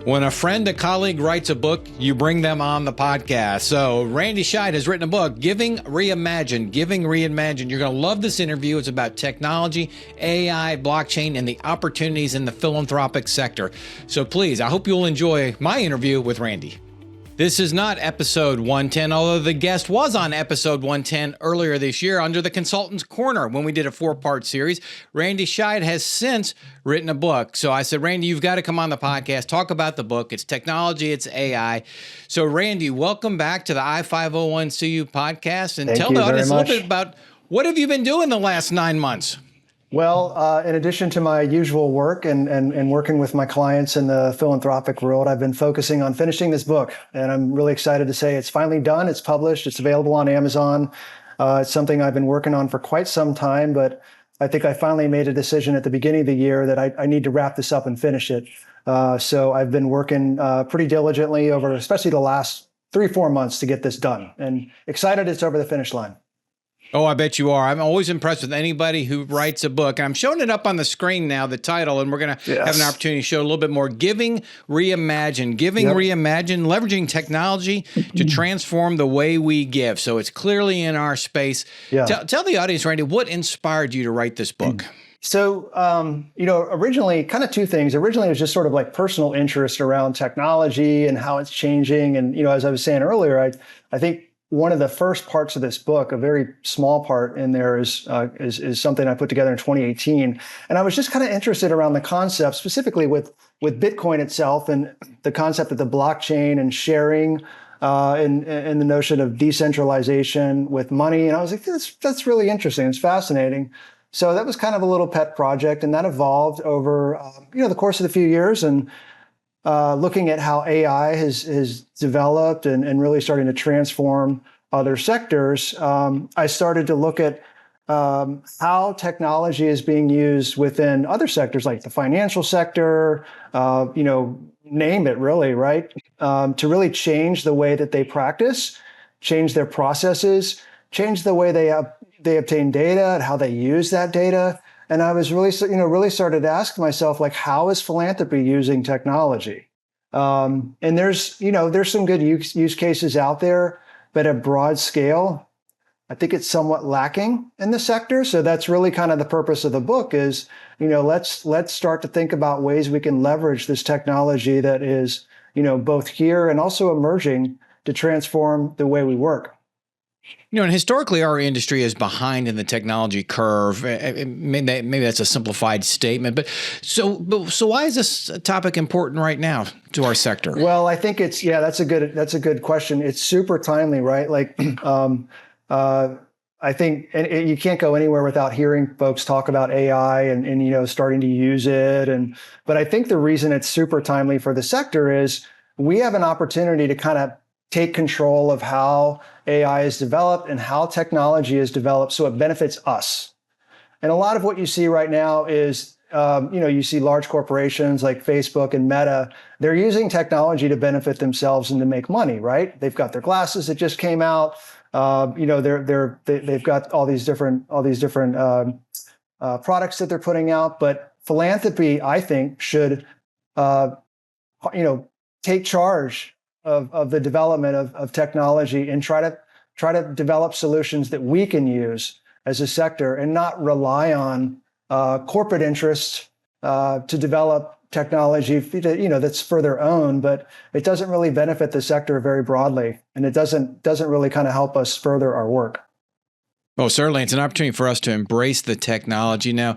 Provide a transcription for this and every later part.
When a friend, a colleague writes a book, you bring them on the podcast. So Randy Scheid has written a book, Giving Reimagined. Giving Reimagined. You're going to love this interview. It's about technology, AI, blockchain, and the opportunities in the philanthropic sector. So please, I hope you'll enjoy my interview with Randy. This is not episode 110, although the guest was on episode 110 earlier this year under the Consultant's Corner when we did a 4-part series. Randy Scheid has since written a book. So I said, Randy, you've got to come on the podcast, talk about the book. It's technology, it's AI. So Randy, welcome back to the I-501CU podcast, and tell the audience a little bit about what have you been doing the last 9 months? Well, in addition to my usual work and working with my clients in the philanthropic world, I've been focusing on finishing this book. And I'm really excited to say it's finally done. It's published. It's available on Amazon. It's something I've been working on for quite some time, but I think I finally made a decision at the beginning of the year that I need to wrap this up and finish it. So I've been working pretty diligently over especially the last 3-4 months to get this done, and excited it's over the finish line. Oh, I bet you are. I'm always impressed with anybody who writes a book. And I'm showing it up on the screen now, the title, and we're going to have an opportunity to show a little bit more. Giving Reimagined. Giving Reimagined, leveraging technology to transform the way we give. So it's clearly in our space. Yeah. Tell the audience, Randy, what inspired you to write this book? So, originally, kind of two things. Originally, it was just sort of like personal interest around technology and how it's changing. And, as I was saying earlier, I think one of the first parts of this book, a very small part in there, is something I put together in 2018. And I was just kind of interested around the concept, specifically with Bitcoin itself and the concept of the blockchain and sharing and the notion of decentralization with money. And I was like, that's really interesting. It's fascinating. So that was kind of a little pet project, and that evolved over the course of the few years, and looking at how AI has developed and really starting to transform other sectors. I started to look at how technology is being used within other sectors, like the financial sector, name it really, right? To really change the way that they practice, change their processes, change the way they obtain data and how they use that data. And I was really started to ask myself, like, how is philanthropy using technology? And there's some good use cases out there, but at broad scale, I think it's somewhat lacking in the sector. So that's really kind of the purpose of the book is, let's start to think about ways we can leverage this technology that is, both here and also emerging to transform the way we work. And historically, our industry is behind in the technology curve. Maybe that's a simplified statement, but so why is this topic important right now to our sector? Well, I think that's a good question. It's super timely, right? Like, I think, and you can't go anywhere without hearing folks talk about AI and starting to use it. But I think the reason it's super timely for the sector is we have an opportunity to kind of take control of how AI is developed and how technology is developed so it benefits us. And a lot of what you see right now is, you see large corporations like Facebook and Meta, they're using technology to benefit themselves and to make money, right? They've got their glasses that just came out. They've got all these different products that they're putting out. But philanthropy, I think, should, take charge of the development of technology and try to develop solutions that we can use as a sector and not rely on corporate interests to develop technology that's for their own, but it doesn't really benefit the sector very broadly, and it doesn't really kind of help us further our work. Oh, certainly. It's an opportunity for us to embrace the technology. Now,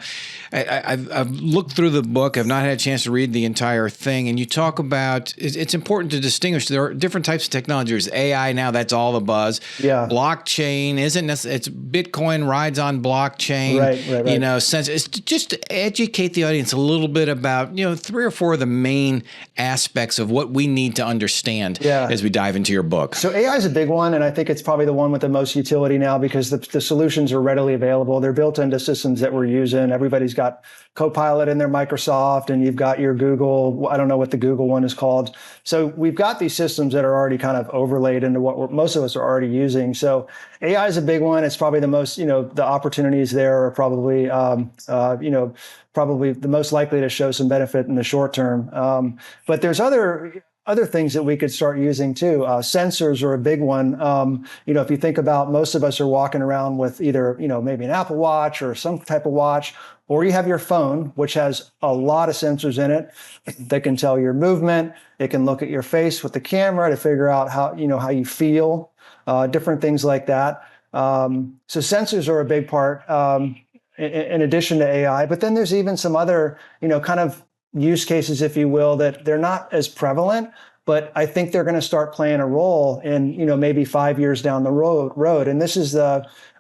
I've looked through the book. I've not had a chance to read the entire thing. And you talk about, it's important to distinguish. There are different types of technology. There's AI now, that's all the buzz. Yeah. Blockchain isn't necessarily, it's Bitcoin rides on blockchain. Right. Sense. It's just to educate the audience a little bit about, 3 or 4 of the main aspects of what we need to understand as we dive into your book. So AI is a big one. And I think it's probably the one with the most utility now because the solutions are readily available. They're built into systems that we're using. Everybody's got Copilot in their Microsoft, and you've got your Google. I don't know what the Google one is called. So we've got these systems that are already kind of overlaid into what most of us are already using. So AI is a big one. It's probably the most, the opportunities there are probably, probably the most likely to show some benefit in the short term. But there's other things that we could start using too. Sensors are a big one. If you think about, most of us are walking around with either, maybe an Apple Watch or some type of watch, or you have your phone, which has a lot of sensors in it that can tell your movement. It can look at your face with the camera to figure out how you feel, different things like that. So sensors are a big part, in addition to AI. But then there's even some other, kind of use cases, if you will, that they're not as prevalent, but I think they're going to start playing a role in, maybe 5 years down the road. And this is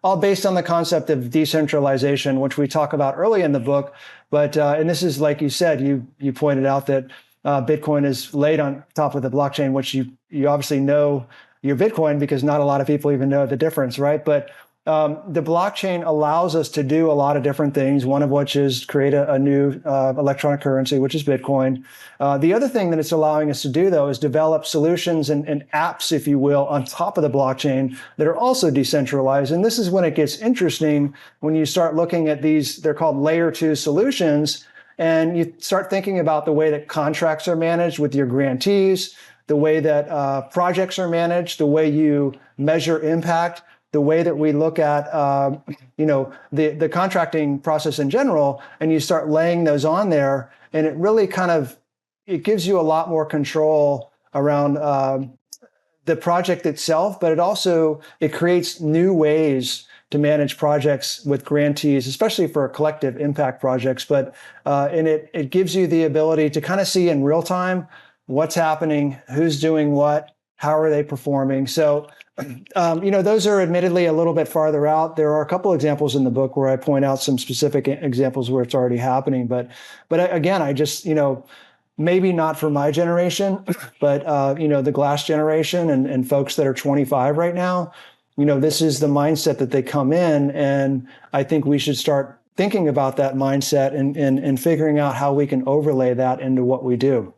all based on the concept of decentralization, which we talk about early in the book. But and this is, like you said, you pointed out that Bitcoin is laid on top of the blockchain, which you obviously know your Bitcoin, because not a lot of people even know the difference, right? But the blockchain allows us to do a lot of different things, one of which is create a new electronic currency, which is Bitcoin. The other thing that it's allowing us to do, though, is develop solutions and apps, if you will, on top of the blockchain that are also decentralized. And this is when it gets interesting, when you start looking at these, they're called layer 2 solutions, and you start thinking about the way that contracts are managed with your grantees, the way that projects are managed, the way you measure impact, the way that we look at, the contracting process in general, and you start laying those on there, and it really it gives you a lot more control around the project itself, but it creates new ways to manage projects with grantees, especially for collective impact projects. And it gives you the ability to kind of see in real time what's happening, who's doing what, how are they performing. So, those are admittedly a little bit farther out. There are a couple examples in the book where I point out some specific examples where it's already happening. But again, I just, maybe not for my generation, but, the glass generation and folks that are 25 right now, this is the mindset that they come in. And I think we should start thinking about that mindset and figuring out how we can overlay that into what we do.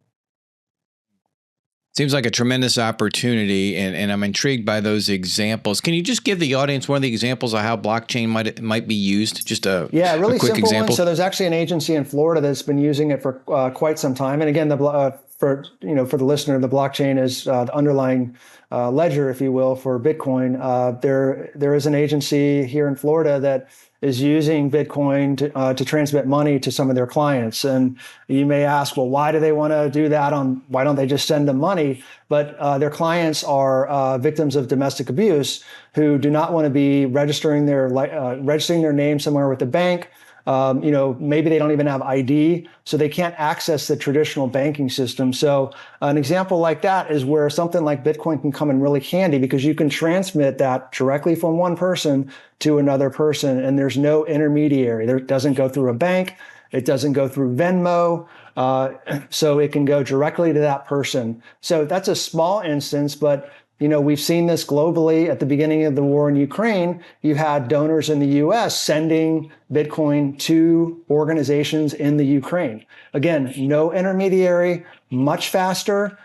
Seems like a tremendous opportunity, and I'm intrigued by those examples. Can you just give the audience one of the examples of how blockchain might be used? Just a really quick simple example. one. So there's actually an agency in Florida that's been using it for quite some time. And again, for the listener, the blockchain is the underlying ledger, if you will, for Bitcoin. There is an agency here in Florida that is using Bitcoin to transmit money to some of their clients. And you may ask, well, why do they want to do that? Why don't they just send them money? But their clients are victims of domestic abuse who do not want to be registering their name somewhere with the bank. Maybe they don't even have ID, so they can't access the traditional banking system. So an example like that is where something like Bitcoin can come in really handy, because you can transmit that directly from one person to another person, and there's no intermediary. It doesn't go through a bank. It doesn't go through Venmo. So it can go directly to that person. So that's a small instance, but we've seen this globally. At the beginning of the war in Ukraine, you had donors in the US sending Bitcoin to organizations in the Ukraine. Again, no intermediary, much faster.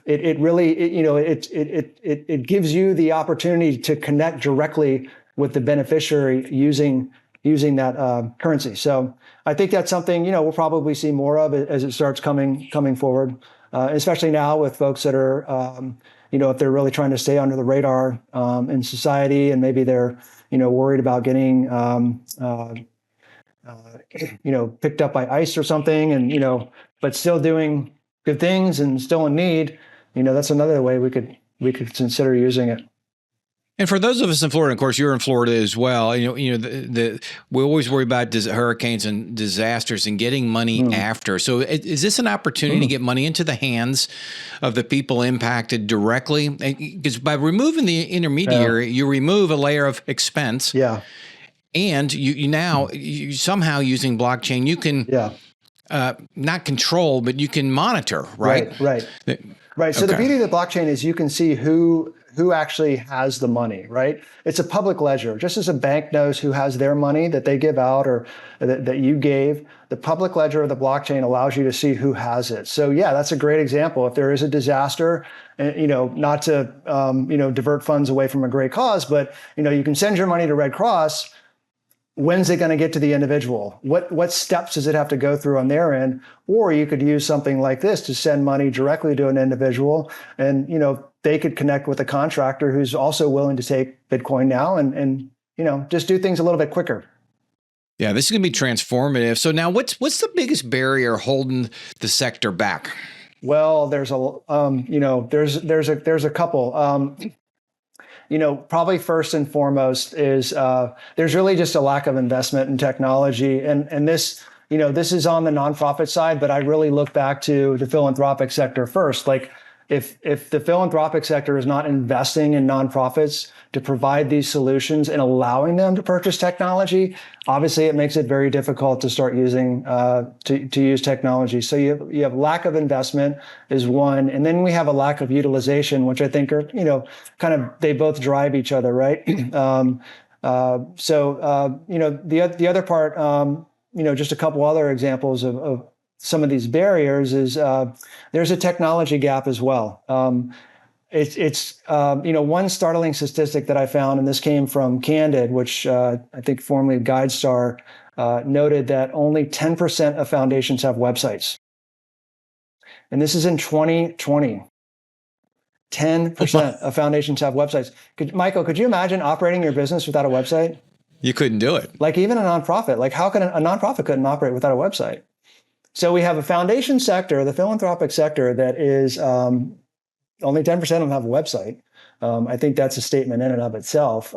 It gives you the opportunity to connect directly with the beneficiary using that currency. So I think that's something, we'll probably see more of it as it starts coming forward, especially now with folks that are, if they're really trying to stay under the radar in society, and maybe they're, worried about getting, picked up by ICE or something, and, but still doing good things and still in need, that's another way we could consider using it. And for those of us in Florida, of course, you're in Florida as well. We always worry about hurricanes and disasters and getting money after. So, is this an opportunity to get money into the hands of the people impacted directly? Because by removing the intermediary, you remove a layer of expense. Yeah. And you somehow using blockchain, you can not control, but you can monitor, right? Right. So the beauty of the blockchain is you can see who who actually has the money, right? It's a public ledger. Just as a bank knows who has their money that they give out or that you gave, the public ledger of the blockchain allows you to see who has it. So yeah, that's a great example. If there is a disaster, not to divert funds away from a great cause, but you can send your money to Red Cross. When's it going to get to the individual? What steps does it have to go through on their end? Or you could use something like this to send money directly to an individual, and they could connect with a contractor who's also willing to take Bitcoin now, and just do things a little bit quicker. Yeah, this is going to be transformative. So now, what's the biggest barrier holding the sector back? Well, there's a couple. Probably first and foremost is there's really just a lack of investment in technology. And this, this is on the nonprofit side, but I really look back to the philanthropic sector first. Like if the philanthropic sector is not investing in nonprofits to provide these solutions and allowing them to purchase technology, obviously it makes it very difficult to start using to use technology. So you have lack of investment is one, and then we have a lack of utilization, which I think are kind of they both drive each other, right? The other part, just a couple other examples of some of these barriers is there's a technology gap as well. It's one startling statistic that I found, and this came from Candid, which I think formerly GuideStar, noted that only 10% of foundations have websites. And this is in 2020. 10% of foundations have websites. Michael, could you imagine operating your business without a website? You couldn't do it. Like even a nonprofit. Like how can a nonprofit couldn't operate without a website? So we have a foundation sector, the philanthropic sector, that is only 10% of them have a website. I think that's a statement in and of itself.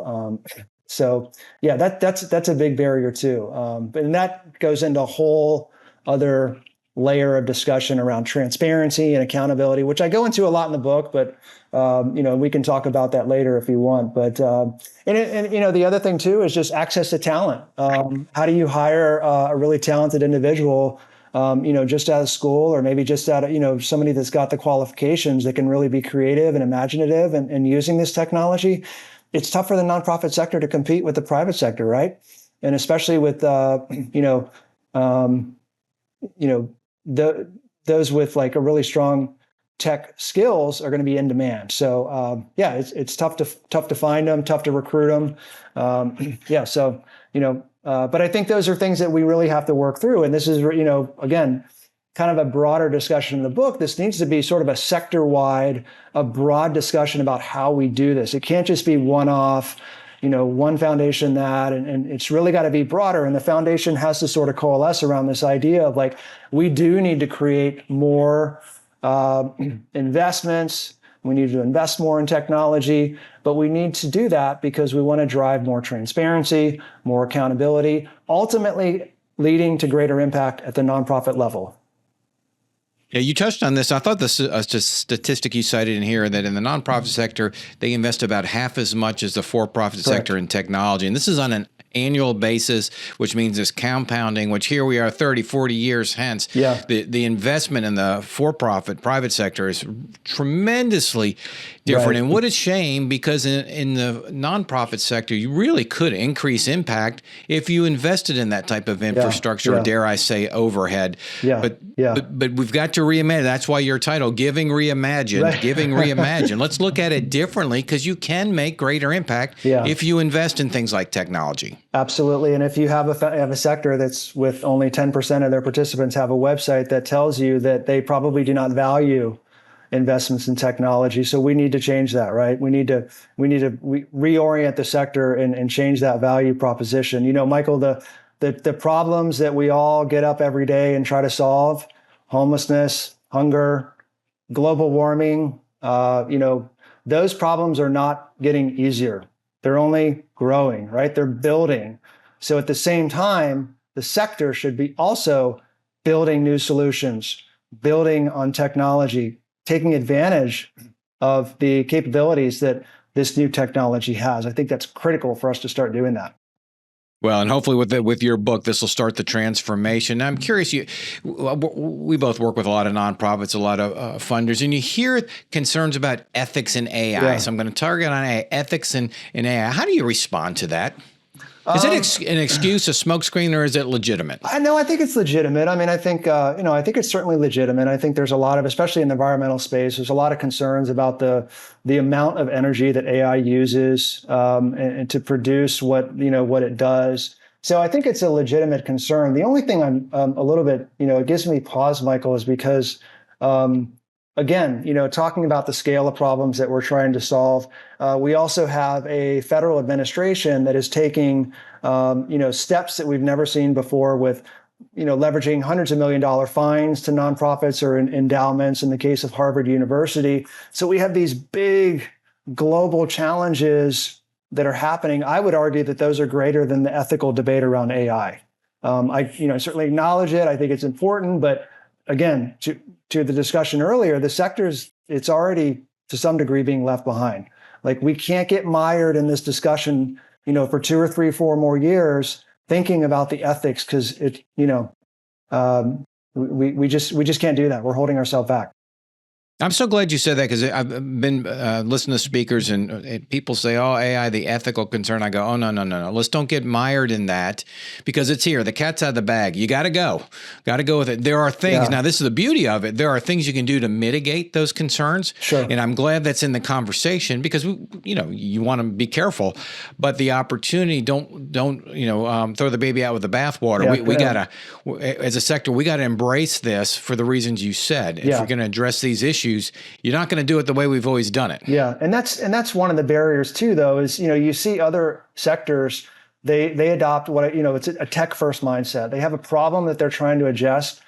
So yeah, that's a big barrier too. And that goes into a whole other layer of discussion around transparency and accountability, which I go into a lot in the book, but we can talk about that later if you want. But the other thing too is just access to talent. How do you hire a really talented individual? Just out of school, or maybe just out of, somebody that's got the qualifications that can really be creative and imaginative and using this technology. It's tough for the nonprofit sector to compete with the private sector, right? And especially with, those with like a really strong tech skills are going to be in demand. So, it's tough to find them, tough to recruit them. But I think those are things that we really have to work through. And this is, again, kind of a broader discussion in the book. This needs to be sort of a sector-wide, a broad discussion about how we do this. It can't just be one-off, one foundation that, and it's really got to be broader. And the foundation has to sort of coalesce around this idea of like, we do need to create more investments. We need to invest more in technology, but we need to do that because we want to drive more transparency, more accountability, ultimately leading to greater impact at the nonprofit level. Yeah, you touched on this. I thought this statistic you cited in here that in the nonprofit sector, they invest about half as much as the for-profit sector in technology. And this is on an annual basis, which means it's compounding, which here we are 30, 40 years hence. Yeah. The investment in the for-profit private sector is tremendously different. Right. And what a shame, because in the nonprofit sector, you really could increase impact if you invested in that type of infrastructure, or dare I say overhead. But we've got to reimagine. That's why your title, Giving Reimagined, right. Giving Reimagined. Let's look at it differently, because you can make greater impact if you invest in things like technology. Absolutely. And if you have a sector that's with only 10% of their participants have a website, that tells you that they probably do not value investments in technology. So we need to change that, right? We need to reorient the sector and change that value proposition. Michael, the problems that we all get up every day and try to solve, homelessness, hunger, global warming, those problems are not getting easier. They're only growing, right? They're building. So at the same time, the sector should be also building new solutions, building on technology, taking advantage of the capabilities that this new technology has. I think that's critical for us to start doing that. Well, and hopefully with your book, this will start the transformation. I'm curious, we both work with a lot of nonprofits, a lot of funders, and you hear concerns about ethics in AI. Yeah. So I'm going to target on AI, ethics in AI. How do you respond to that? Is it an excuse, a smokescreen, or is it legitimate? I think it's legitimate. I mean, I think I think it's certainly legitimate. I think there's a lot of, especially in the environmental space, there's a lot of concerns about the amount of energy that AI uses and to produce what it does. So I think it's a legitimate concern. The only thing I'm a little bit, it gives me pause, Michael, is because again, talking about the scale of problems that we're trying to solve, we also have a federal administration that is taking, steps that we've never seen before with, leveraging hundreds of $1 million fines to nonprofits or endowments in the case of Harvard University. So we have these big global challenges that are happening. I would argue that those are greater than the ethical debate around AI. I certainly acknowledge it. I think it's important, but again, to the discussion earlier, the sector's, it's already to some degree being left behind. Like we can't get mired in this discussion, for 2 or 3, 4 more years thinking about the ethics because we just can't do that. We're holding ourselves back. I'm so glad you said that because I've been listening to speakers and people say, oh, AI, the ethical concern. I go, oh, no. Let's don't get mired in that because it's here. The cat's out of the bag. You got to go with it. There are things. Now, this is the beauty of it. There are things you can do to mitigate those concerns. Sure. And I'm glad that's in the conversation because, you want to be careful. But the opportunity, don't throw the baby out with the bathwater. Yeah, we got to, as a sector, we got to embrace this for the reasons you said. If we're going to address these issues, you're not going to do it the way we've always done it. Yeah, and that's one of the barriers too, though, is you see other sectors they adopt it's a tech first mindset. They have a problem that they're trying to address,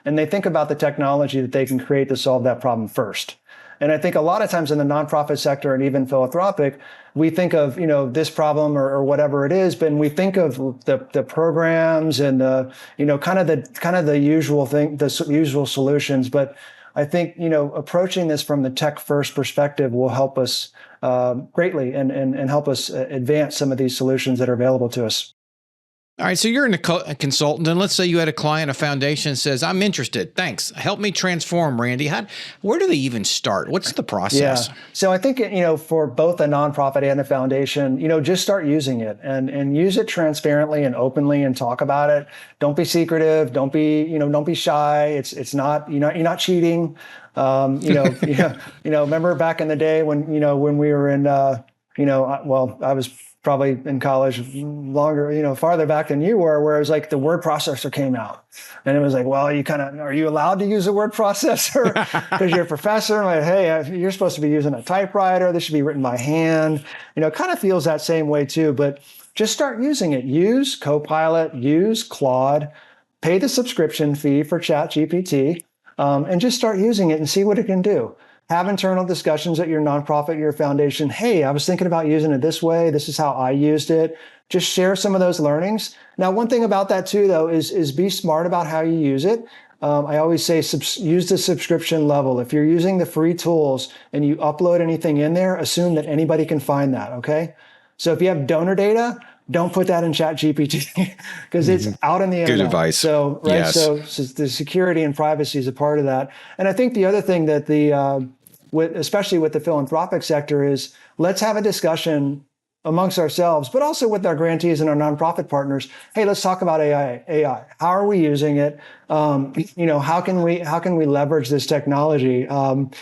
and they think about the technology that they can create to solve that problem first. And I think a lot of times in the nonprofit sector and even philanthropic, we think of this problem or whatever it is, but we think of the programs and the kind of the usual thing, the usual solutions, but I think, approaching this from the tech first perspective will help us greatly and help us advance some of these solutions that are available to us. All right. So you're a consultant, and let's say you had a client, a foundation says, I'm interested. Thanks. Help me transform, Randy. Where do they even start? What's the process? Yeah. So I think, for both a nonprofit and a foundation, just start using it and use it transparently and openly and talk about it. Don't be secretive. Don't be shy. It's not, you're not cheating. Remember back in the day when we were in, I was probably in college longer, farther back than you were, where it was like the word processor came out. And it was like, well, are you allowed to use a word processor? Because you're a professor. Like, hey, you're supposed to be using a typewriter. This should be written by hand. Kind of feels that same way too. But just start using it. Use Copilot, use Claude, pay the subscription fee for ChatGPT, and just start using it and see what it can do. Have internal discussions at your nonprofit, your foundation. Hey, I was thinking about using it this way. This is how I used it. Just share some of those learnings. Now, one thing about that too, though, is be smart about how you use it. I always say use the subscription level. If you're using the free tools and you upload anything in there, assume that anybody can find that, okay? So if you have donor data, don't put that in ChatGPT because it's out in the internet. Good advice. So, right. Yes. So the security and privacy is a part of that. And I think the other thing that especially with the philanthropic sector is let's have a discussion amongst ourselves, but also with our grantees and our nonprofit partners. Hey, let's talk about AI. How are we using it? How can we leverage this technology? And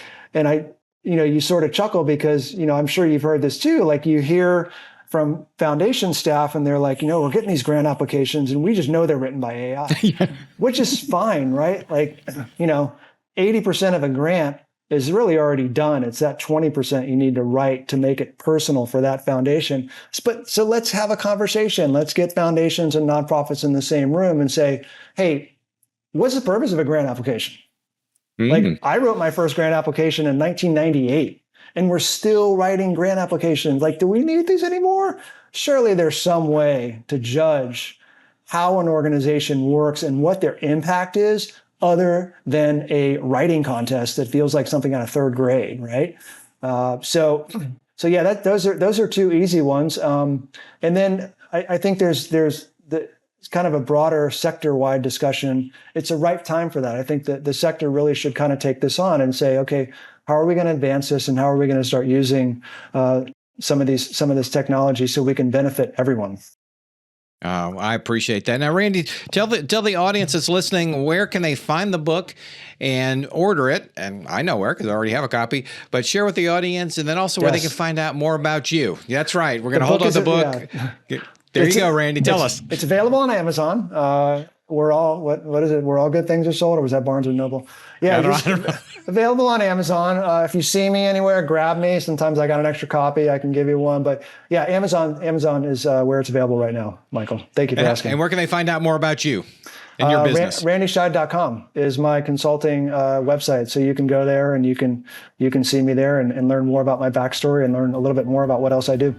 you sort of chuckle because, I'm sure you've heard this too. Like you hear from foundation staff and they're like, we're getting these grant applications and we just know they're written by AI, which is fine, right? Like, 80% of a grant is really already done. It's that 20% you need to write to make it personal for that foundation. So let's have a conversation. Let's get foundations and nonprofits in the same room and say, hey, what's the purpose of a grant application? Like I wrote my first grant application in 1998. And we're still writing grant applications. Like, do we need these anymore? Surely there's some way to judge how an organization works and what their impact is other than a writing contest that feels like something out of third grade, right? So yeah, those are two easy ones. And then I think there's it's kind of a broader sector-wide discussion. It's a ripe time for that. I think that the sector really should kind of take this on and say, okay, how are we going to advance this, and how are we going to start using some of this technology so we can benefit everyone? Oh, I appreciate that. Now, Randy, tell the audience that's listening, where can they find the book and order it? And I know where, because I already have a copy, but share with the audience, and then also where they can find out more about you. That's right. We're going to hold on the book. Yeah. There you go, Randy. Tell us. It's available on Amazon. We're all, what is it? We're all good things are sold, or was that Barnes & Noble? Yeah, I don't know. Available on Amazon. If you see me anywhere, grab me. Sometimes I got an extra copy. I can give you one. But yeah, Amazon is where it's available right now, Michael. Thank you for asking. And where can they find out more about you and your business? RandyScheid.com is my consulting website. So you can go there and you can see me there and learn more about my backstory and learn a little bit more about what else I do.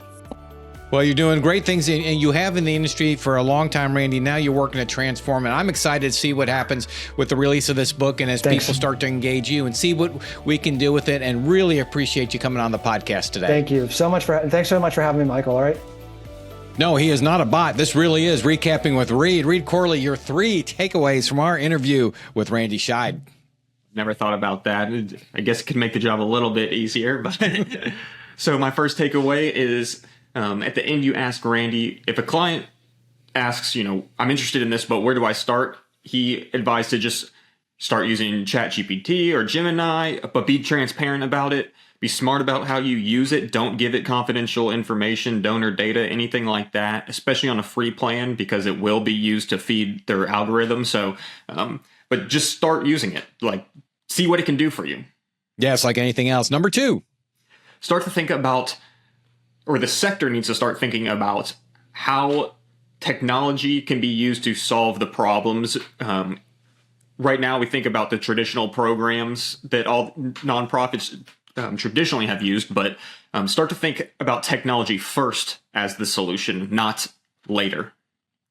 Well, you're doing great things, and you have in the industry for a long time, Randy. Now you're working to transform, and I'm excited to see what happens with the release of this book and as people start to engage you and see what we can do with it, and really appreciate you coming on the podcast today. Thank you so much thanks so much for having me, Michael. All right. No, he is not a bot. This really is Recapping with Reed. Reed Corley, your 3 takeaways from our interview with Randy Scheid. Never thought about that. I guess it could make the job a little bit easier. But so my first takeaway is, at the end, you ask Randy, if a client asks, I'm interested in this, but where do I start? He advised to just start using ChatGPT or Gemini, but be transparent about it. Be smart about how you use it. Don't give it confidential information, donor data, anything like that, especially on a free plan, because it will be used to feed their algorithm. So, but just start using it. Like, see what it can do for you. Yeah, it's like anything else. Number 2. Start to think about, or the sector needs to start thinking about, how technology can be used to solve the problems. Right now, we think about the traditional programs that all nonprofits traditionally have used, but start to think about technology first as the solution, not later.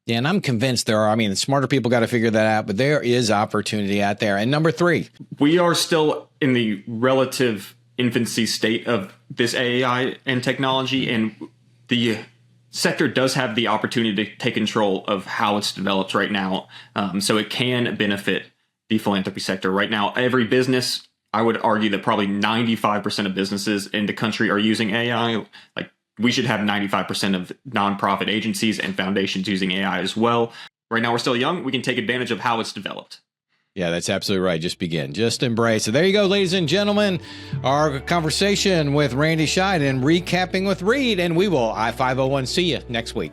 Yeah, and I'm convinced the smarter people got to figure that out, but there is opportunity out there. And number 3. We are still in the relative infancy state of this AI and technology, and the sector does have the opportunity to take control of how it's developed right now, so it can benefit the philanthropy sector. Right now, every business, I would argue that probably 95% of businesses in the country are using AI. Like, we should have 95% of nonprofit agencies and foundations using AI as well. Right now, we're still young. We can take advantage of how it's developed. Yeah, that's absolutely right. Just begin. Just embrace it. There you go, ladies and gentlemen. Our conversation with Randy Scheid and Recapping with Reed. And we will, I-501, see you next week.